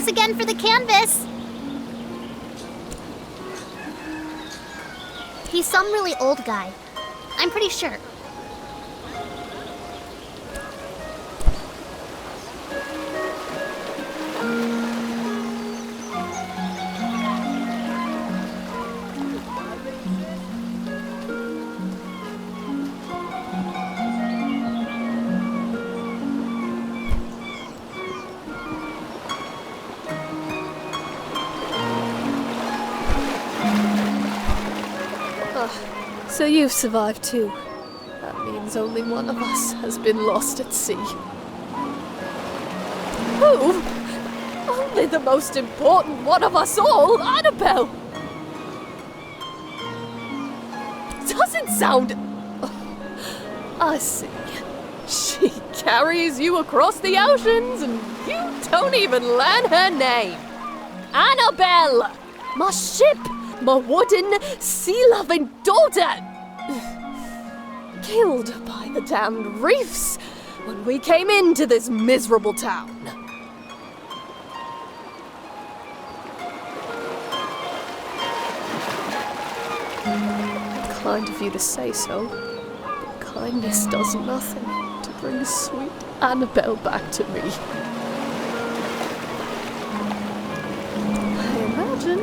Thanks again for the canvas. He's some really old guy. I'm pretty sure. So you've survived too. That means only one of us has been lost at sea. Who? Only the most important one of us all, Annabelle! Doesn't sound... I see. She carries you across the oceans and you don't even learn her name. Annabelle! My ship! My wooden, sea-loving daughter! Killed by the damned reefs when we came into this miserable town. Kind of you to say so, but kindness does nothing to bring sweet Annabelle back to me.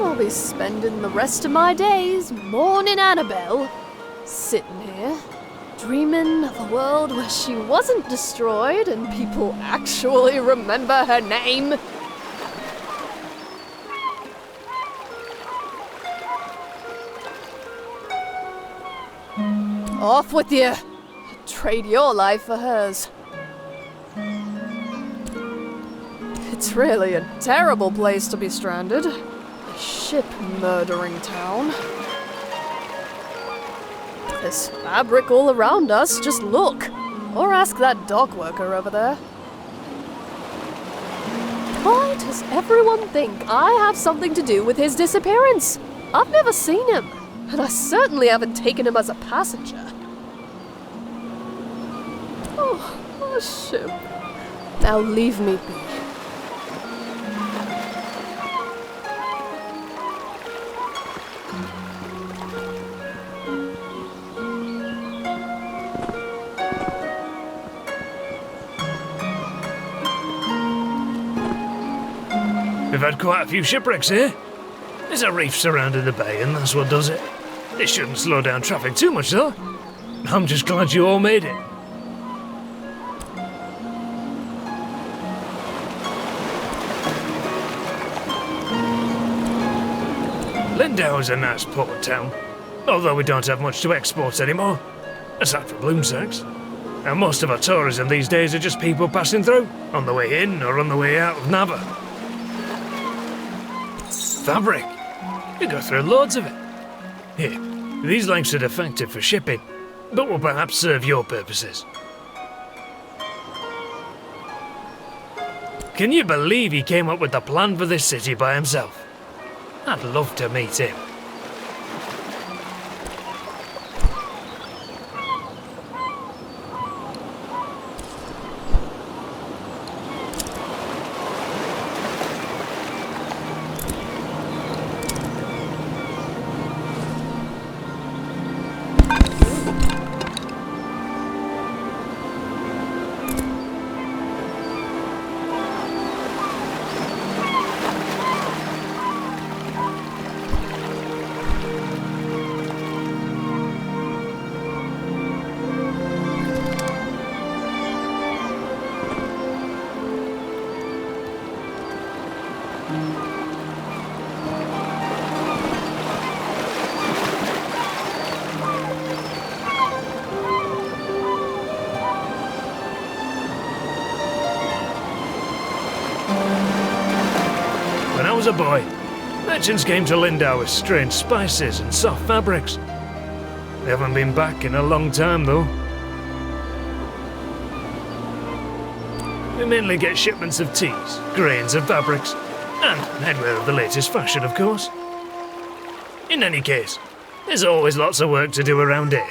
I'll be spending the rest of my days mourning Annabelle, sitting here, dreaming of a world where she wasn't destroyed and people actually remember her name. Off with you! Trade your life for hers. It's really a terrible place to be stranded. Ship-murdering town. There's fabric all around us, just look. Or ask that dock worker over there. Why does everyone think I have something to do with his disappearance? I've never seen him, and I certainly haven't taken him as a passenger. Oh, our ship. Now leave me be. We've had quite a few shipwrecks here. There's a reef surrounding the bay and that's what does it. It shouldn't slow down traffic too much though. I'm just glad you all made it. Lindau is a nice port town, although we don't have much to export anymore, aside from bloom sacks. And most of our tourism these days are just people passing through, on the way in or on the way out of Nava. Fabric. You go through loads of it. Here, these lengths are defective for shipping, but will perhaps serve your purposes. Can you believe he came up with the plan for this city by himself? I'd love to meet him. When I was a boy, merchants came to Lindau with strange spices and soft fabrics. They haven't been back in a long time, though. We mainly get shipments of teas, grains and fabrics, and headwear of the latest fashion, of course. In any case, there's always lots of work to do around here.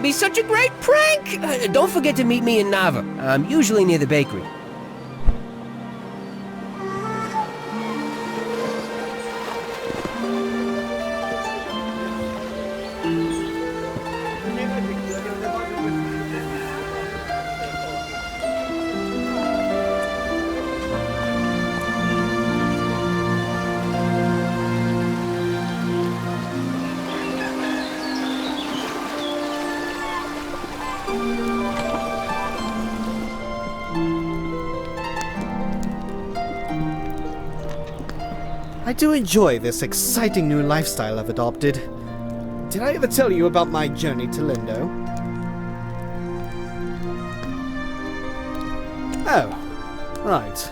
be such a great prank! Don't forget to meet me in Nava. I'm usually near the bakery. I do enjoy this exciting new lifestyle I've adopted. Did I ever tell you about my journey to Lindo? Oh, right.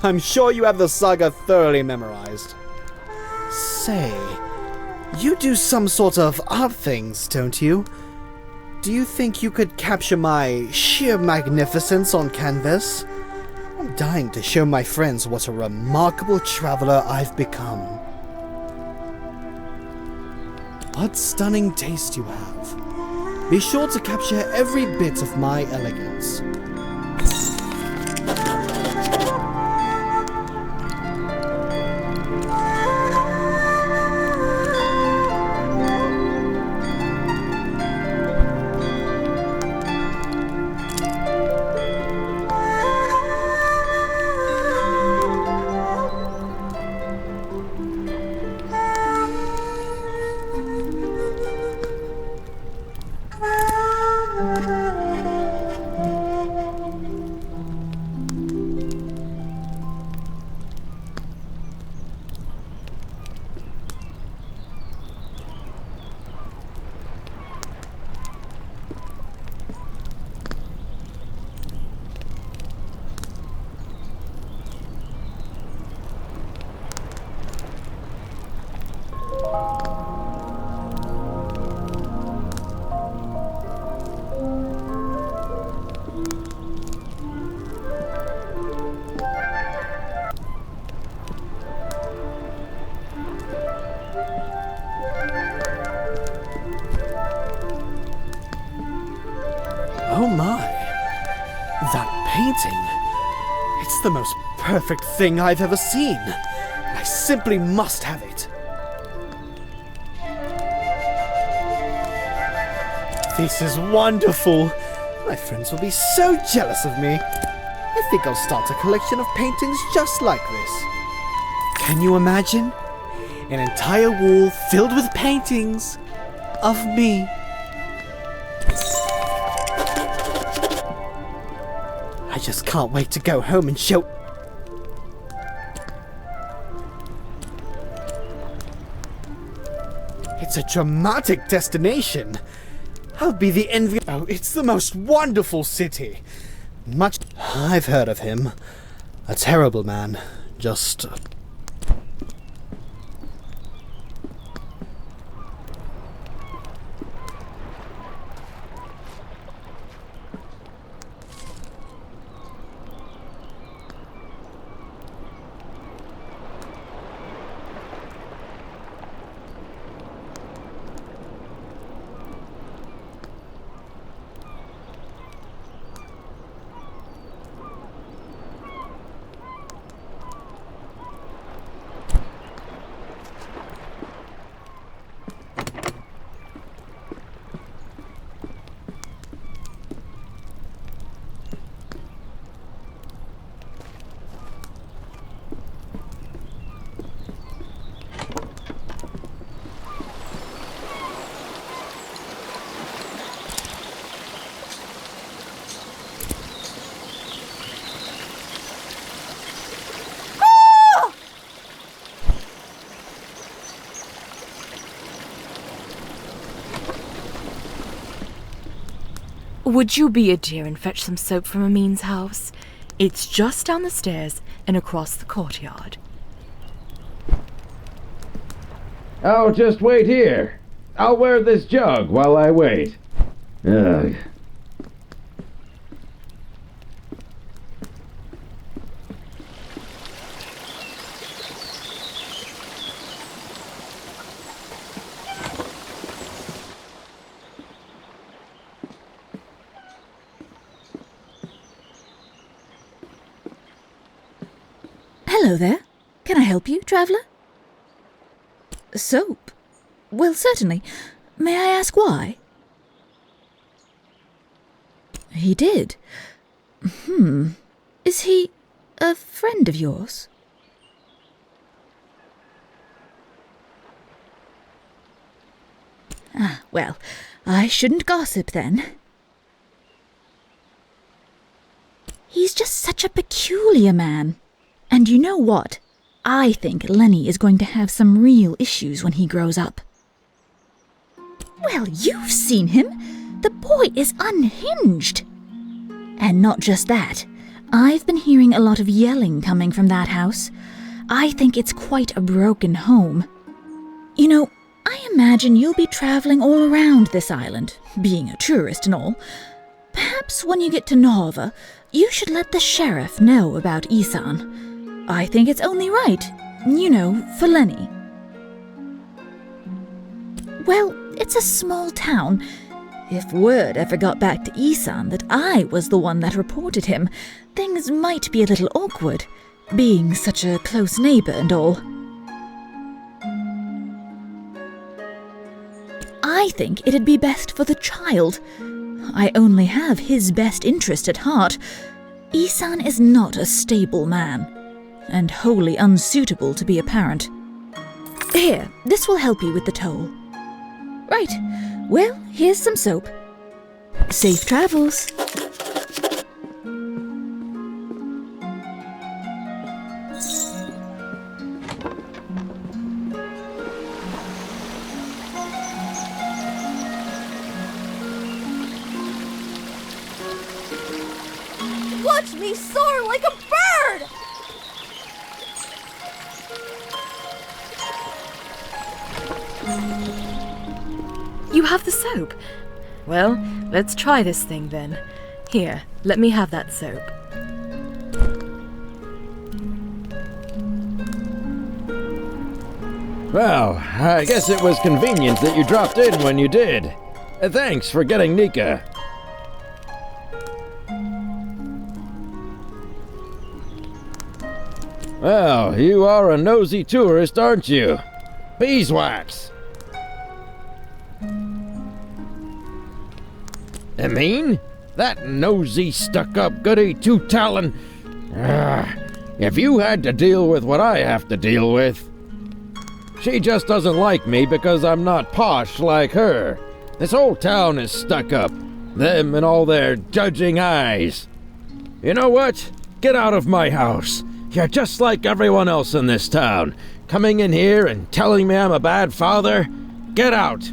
I'm sure you have the saga thoroughly memorized. Say, you do some sort of art things, don't you? Do you think you could capture my sheer magnificence on canvas? I'm dying to show my friends what a remarkable traveler I've become. What stunning taste you have. Be sure to capture every bit of my elegance. Oh my! That painting! It's the most perfect thing I've ever seen! I simply must have it! This is wonderful! My friends will be so jealous of me! I think I'll start a collection of paintings just like this. Can you imagine? An entire wall filled with paintings of me. I just can't wait to go home and show... It's a dramatic destination. I'll be the envy... Oh, it's the most wonderful city. Much... I've heard of him. A terrible man. Just... Would you be a dear and fetch some soap from Amin's house? It's just down the stairs and across the courtyard. Oh, just wait here. I'll wear this jug while I wait. Ugh. Hello there. Can I help you, traveller? Soap? Well, certainly. May I ask why? He did. Is he a friend of yours? Ah, well, I shouldn't gossip then. He's just such a peculiar man. And you know what? I think Lenny is going to have some real issues when he grows up. Well, you've seen him. The boy is unhinged. And not just that. I've been hearing a lot of yelling coming from that house. I think it's quite a broken home. You know, I imagine you'll be traveling all around this island, being a tourist and all. Perhaps when you get to Nova, you should let the sheriff know about Isan. I think it's only right, you know, for Lenny. Well, it's a small town. If word ever got back to Isan that I was the one that reported him, things might be a little awkward, being such a close neighbor and all. I think it'd be best for the child. I only have his best interest at heart. Isan is not a stable man, and wholly unsuitable to be a parent. Here, this will help you with the toll. Right, well, here's some soap. Safe travels. Watch me soar like a bird! You have the soap? Well, let's try this thing then. Here, let me have that soap. Well, I guess it was convenient that you dropped in when you did. Thanks for getting Nika. Well, you are a nosy tourist, aren't you? Beeswax! I mean, that nosy, stuck-up goody two-talon. If you had to deal with what I have to deal with. She just doesn't like me because I'm not posh like her. This whole town is stuck up. Them and all their judging eyes. You know what? Get out of my house. You're just like everyone else in this town. Coming in here and telling me I'm a bad father? Get out!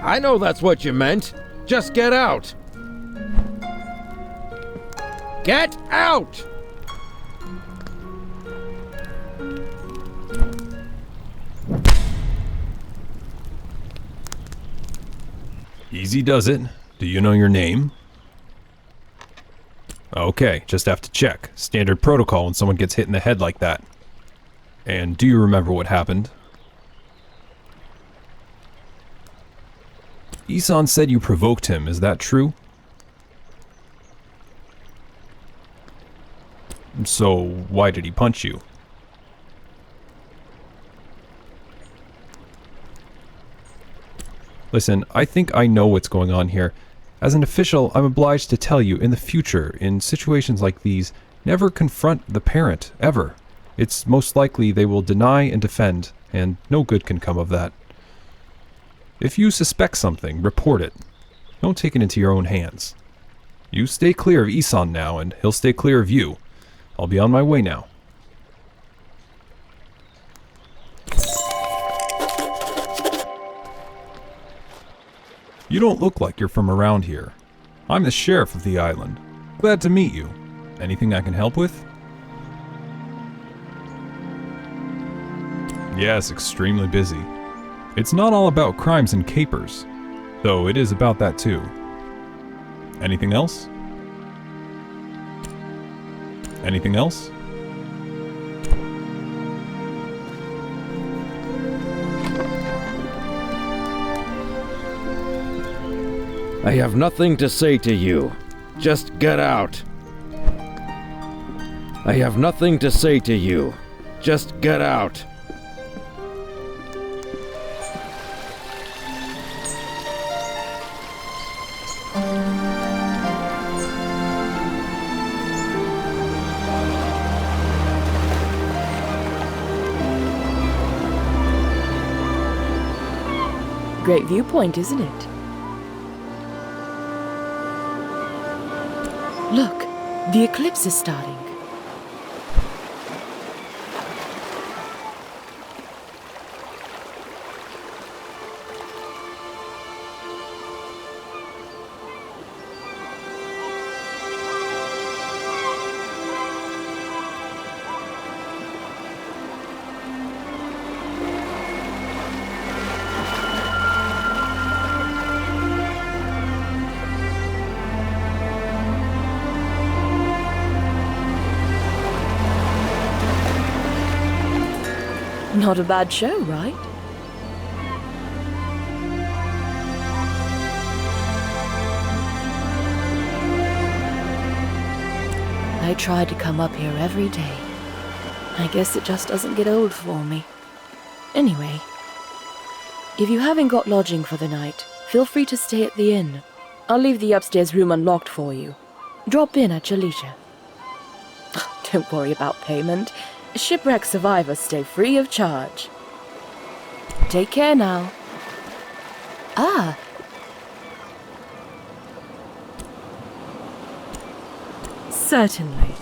I know that's what you meant. Just get out. Get out! Easy does it. Do you know your name? Okay, just have to check. Standard protocol when someone gets hit in the head like that. And do you remember what happened? Isan said you provoked him, is that true? So, why did he punch you? Listen, I think I know what's going on here. As an official, I'm obliged to tell you, in the future, in situations like these, never confront the parent, ever. It's most likely they will deny and defend, and no good can come of that. If you suspect something, report it. Don't take it into your own hands. You stay clear of Isan now, and he'll stay clear of you. I'll be on my way now. You don't look like you're from around here. I'm the sheriff of the island. Glad to meet you. Anything I can help with? Yes, extremely busy. It's not all about crimes and capers, though it is about that too. Anything else? Anything else? I have nothing to say to you. Just get out. I have nothing to say to you. Just get out. Great viewpoint, isn't it? Look, the eclipse is starting. Not a bad show, right? I try to come up here every day. I guess it just doesn't get old for me. Anyway, if you haven't got lodging for the night, feel free to stay at the inn. I'll leave the upstairs room unlocked for you. Drop in at your leisure. Don't worry about payment. Shipwreck survivors stay free of charge. Take care now. Ah. Certainly.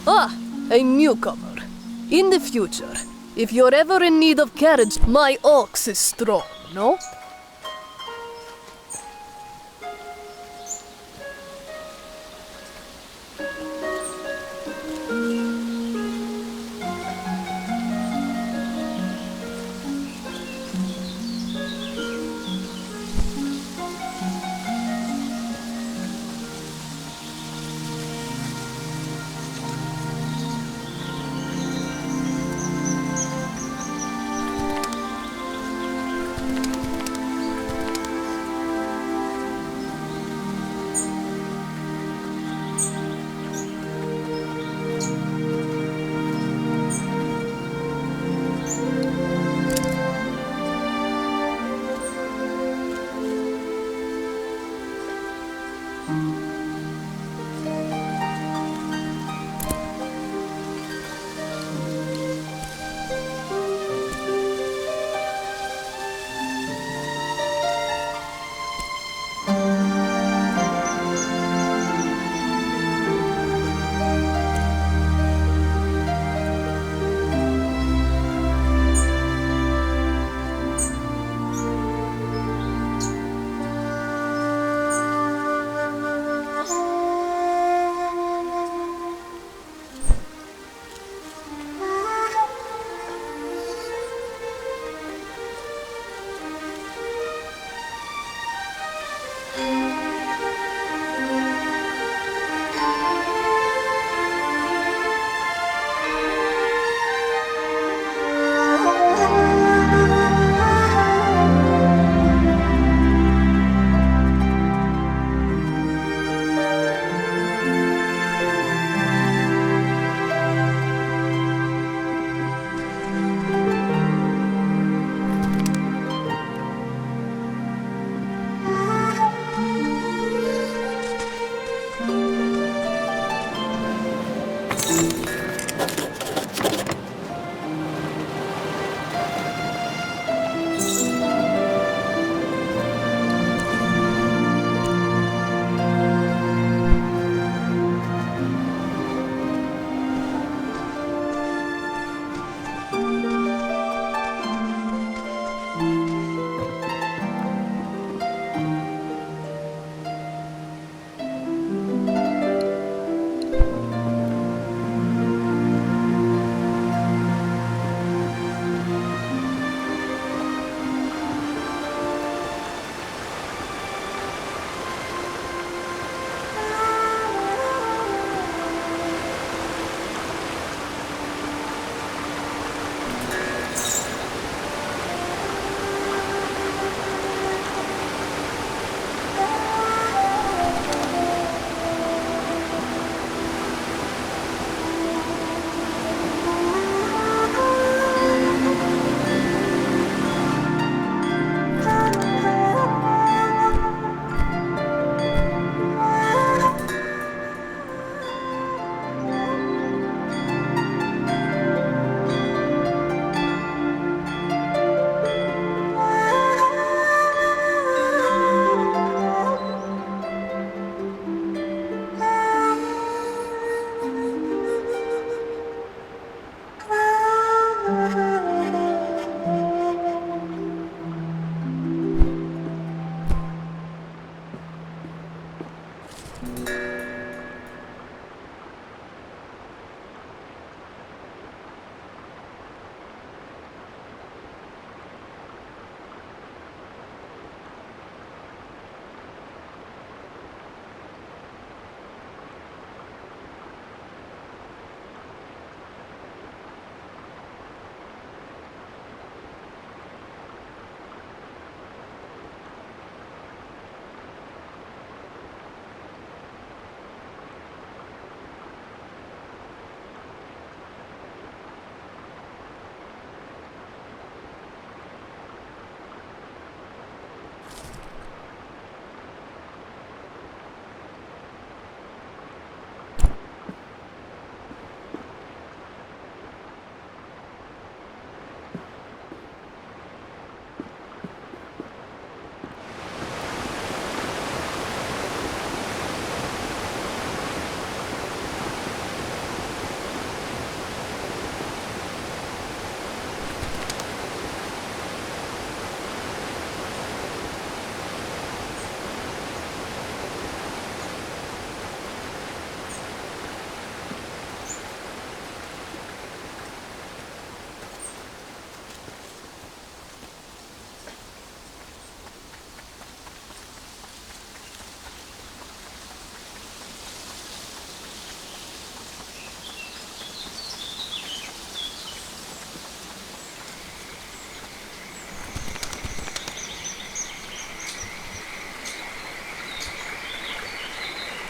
Ah, a newcomer. In the future, if you're ever in need of carriage, my ox is strong, no?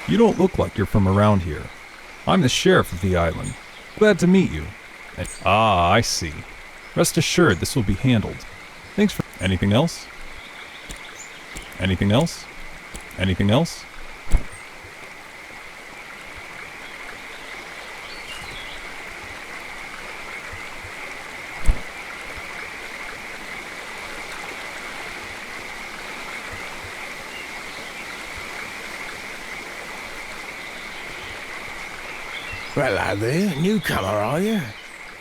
You don't look like you're from around here. I'm the sheriff of the island. Glad to meet you. I see. Rest assured this will be handled. Thanks for... Anything else? Anything else? Anything else? Hello there, newcomer, are you?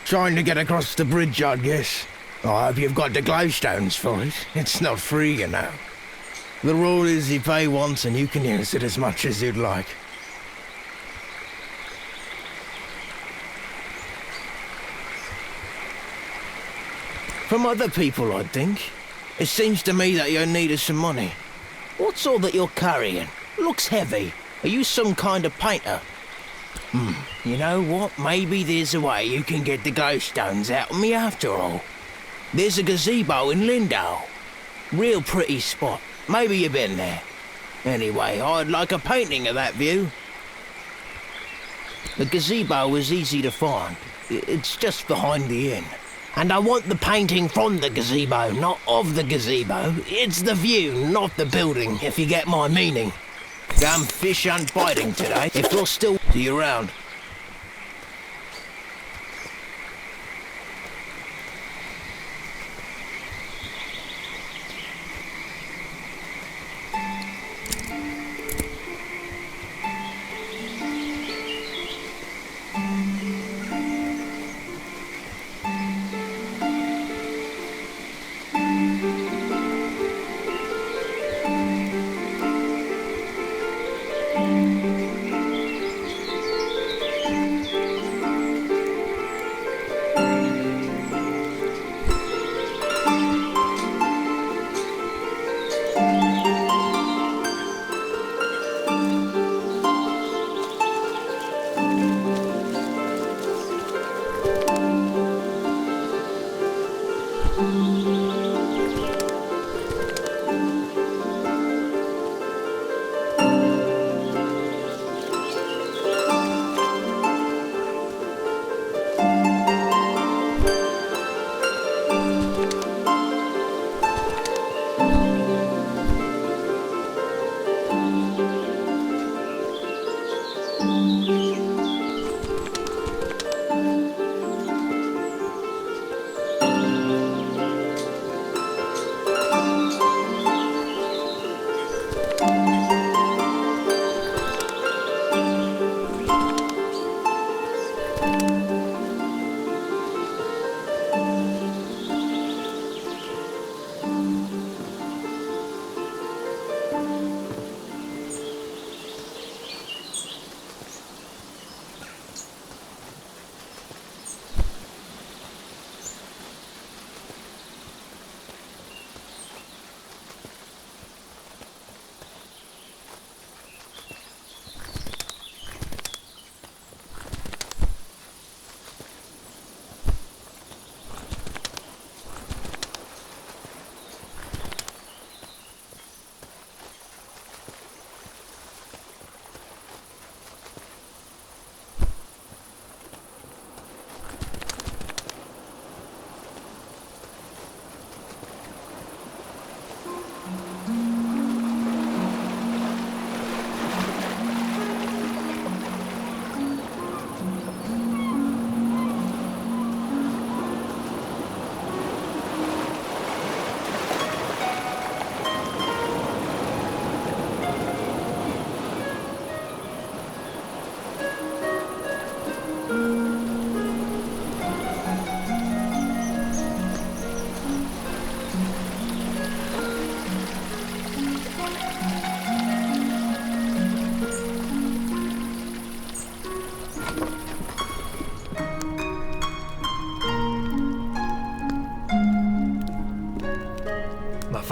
Trying to get across the bridge, I guess. I hope you've got the glowstones for it. It's not free, you know. The rule is you pay once and you can use it as much as you'd like. From other people, I think. It seems to me that you're in need of some money. What's all that you're carrying? Looks heavy. Are you some kind of painter? You know what? Maybe there's a way you can get the glowstones out of me after all. There's a gazebo in Lindau. Real pretty spot. Maybe you've been there. Anyway, I'd like a painting of that view. The gazebo is easy to find. It's just behind the inn. And I want the painting from the gazebo, not of the gazebo. It's the view, not the building, if you get my meaning. Damn fish aren't biting today. If you're still... See you around.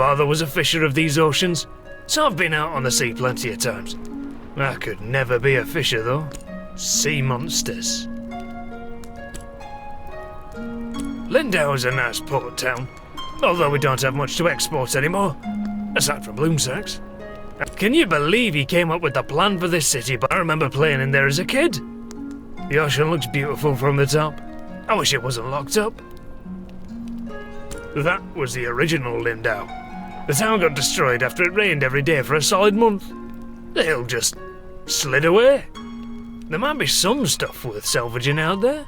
father was a fisher of these oceans, so I've been out on the sea plenty of times. I could never be a fisher, though. Sea monsters. Lindau's a nice port town, although we don't have much to export anymore, aside from bloom sacks. Can you believe he came up with the plan for this city? But I remember playing in there as a kid. The ocean looks beautiful from the top. I wish it wasn't locked up. That was the original Lindau. The town got destroyed after it rained every day for a solid month. The hill just slid away. There might be some stuff worth salvaging out there.